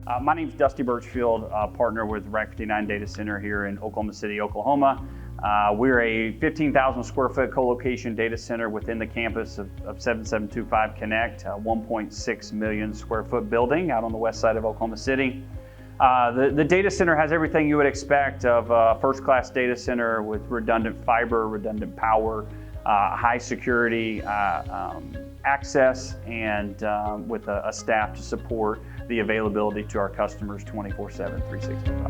My name's Dusty Birchfield, partner with RACK59 Data Center here in Oklahoma City, Oklahoma. We're a 15,000 square foot colocation data center within the campus of 7725 Connect, a 1.6 million square foot building out on the west side of Oklahoma City. The data center has everything you would expect of a first-class data center with redundant fiber, redundant power, high security access, and with a staff to support the availability to our customers 24/7, 365.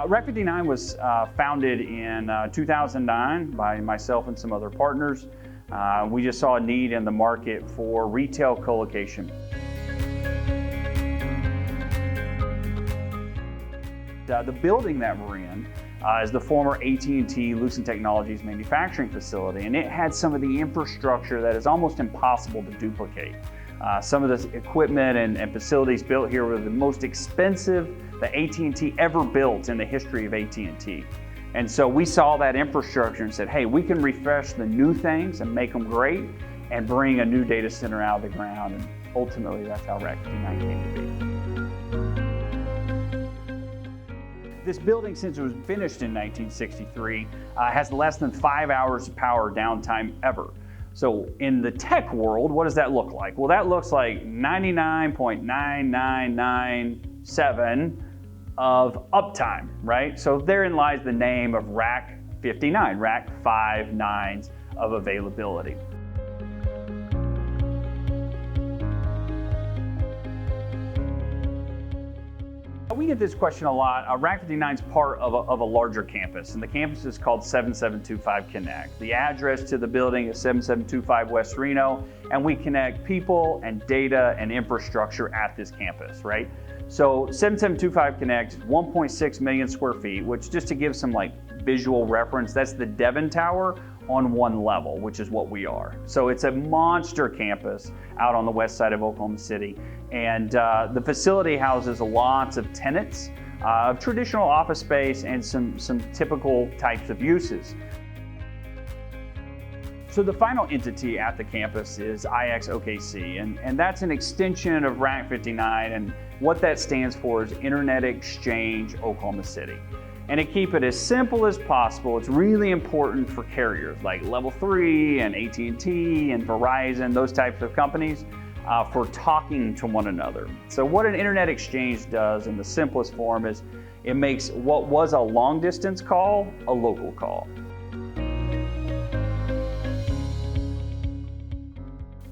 RACK59 was founded in 2009 by myself and some other partners. We just saw a need in the market for retail colocation. The building that we're in is the former AT&T Lucent Technologies manufacturing facility, and it had some of the infrastructure that is almost impossible to duplicate. Some of the equipment and facilities built here were the most expensive that AT&T ever built in the history of AT&T. And so we saw that infrastructure and said, hey, we can refresh the new things and make them great and bring a new data center out of the ground. And ultimately, that's how RACK59 came to be. This building, since it was finished in 1963, has less than 5 hours of power downtime ever. So in the tech world, what does that look like? Well, that looks like 99.9997 of uptime, right? So therein lies the name of RACK59, RACK 5 nines of availability. We get this question a lot. RACK59 is part of a larger campus, and the campus is called 7725 Connect. The address to the building is 7725 West Reno, and we connect people and data and infrastructure at this campus, right? So 7725 Connect is 1.6 million square feet, which, just to give some visual reference, that's the Devon Tower on one level, which is what we are. So it's a monster campus out on the west side of Oklahoma City. And the facility houses lots of tenants of traditional office space and some typical types of uses. So the final entity at the campus is IXOKC, and that's an extension of RACK59, and what that stands for is Internet Exchange Oklahoma City. And to keep it as simple as possible, it's really important for carriers like Level 3 and AT&T and Verizon, those types of companies, for talking to one another. So what an Internet Exchange does in the simplest form is it makes what was a long distance call a local call.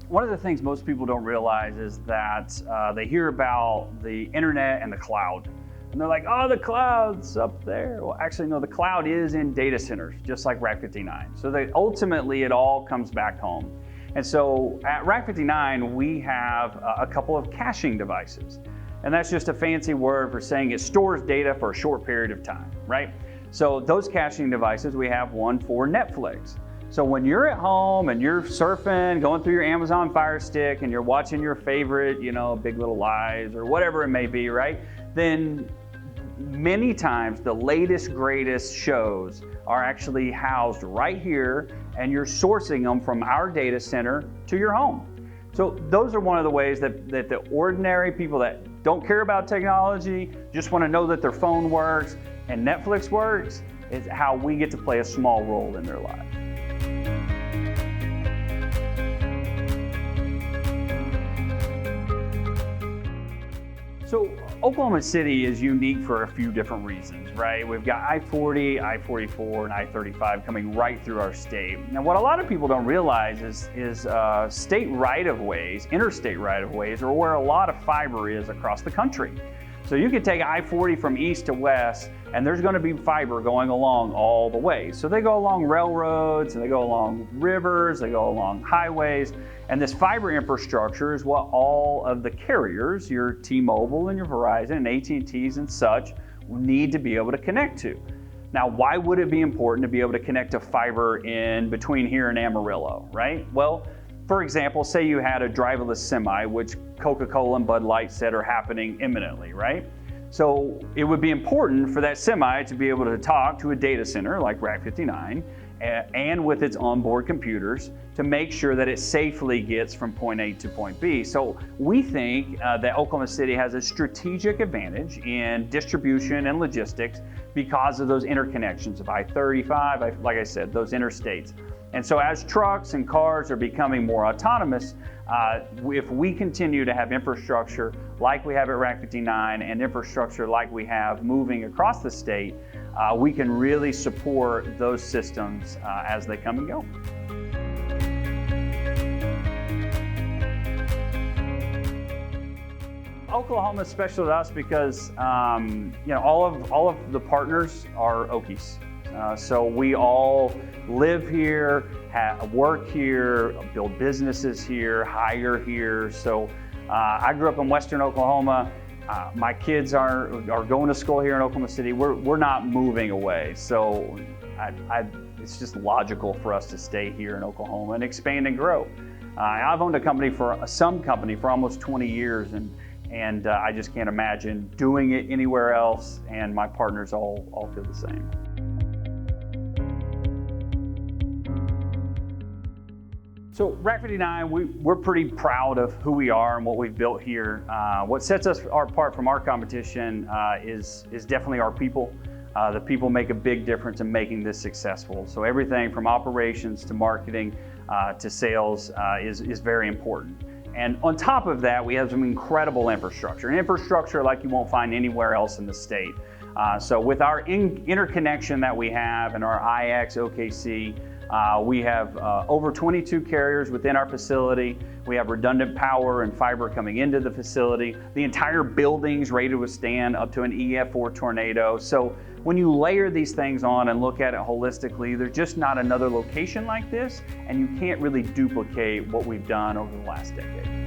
One of the things most people don't realize is that they hear about the internet and the cloud. And they're like, oh, the cloud's up there. Well, actually, no, the cloud is in data centers, just like RACK59. So ultimately, it all comes back home. And so at RACK59, we have a couple of caching devices. And that's just a fancy word for saying it stores data for a short period of time, right? So those caching devices, we have one for Netflix. So when you're at home and you're surfing, going through your Amazon Fire Stick, and you're watching your favorite, Big Little Lies or whatever it may be, right? Then many times the latest, greatest shows are actually housed right here, and you're sourcing them from our data center to your home. So those are one of the ways that the ordinary people that don't care about technology, just want to know that their phone works and Netflix works, is how we get to play a small role in their lives. So Oklahoma City is unique for a few different reasons, right? We've got I-40, I-44, and I-35 coming right through our state. Now, what a lot of people don't realize is state right-of-ways, interstate right-of-ways, are where a lot of fiber is across the country. So you could take I-40 from east to west, and there's going to be fiber going along all the way. So they go along railroads, and they go along rivers, they go along highways, and this fiber infrastructure is what all of the carriers, your T-Mobile and your Verizon and AT&Ts and such, need to be able to connect to. Now, why would it be important to be able to connect to fiber in between here and Amarillo, right? Well, for example, say you had a driverless semi, which Coca-Cola and Bud Light said are happening imminently, right? So it would be important for that semi to be able to talk to a data center like RACK59 and with its onboard computers to make sure that it safely gets from point A to point B. So we think that Oklahoma City has a strategic advantage in distribution and logistics because of those interconnections of I-35, like I said, those interstates. And so as trucks and cars are becoming more autonomous, if we continue to have infrastructure like we have at RACK59 and infrastructure like we have moving across the state, we can really support those systems as they come and go. Oklahoma is special to us because all of the partners are Okies. So we all live here, work here, build businesses here, hire here. So I grew up in Western Oklahoma. My kids are going to school here in Oklahoma City. We're not moving away. So it's just logical for us to stay here in Oklahoma and expand and grow. I've owned some company for almost 20 years, and I just can't imagine doing it anywhere else. And my partners all feel the same. So RACK59, we're pretty proud of who we are and what we've built here. What sets us apart from our competition is definitely our people. The people make a big difference in making this successful. So everything from operations to marketing to sales is very important. And on top of that, we have some incredible infrastructure, and infrastructure like you won't find anywhere else in the state. So with our interconnection that we have and our IX OKC, we have over 22 carriers within our facility. We have redundant power and fiber coming into the facility. The entire building's ready to withstand up to an EF4 tornado. So when you layer these things on and look at it holistically, there's just not another location like this, and you can't really duplicate what we've done over the last decade.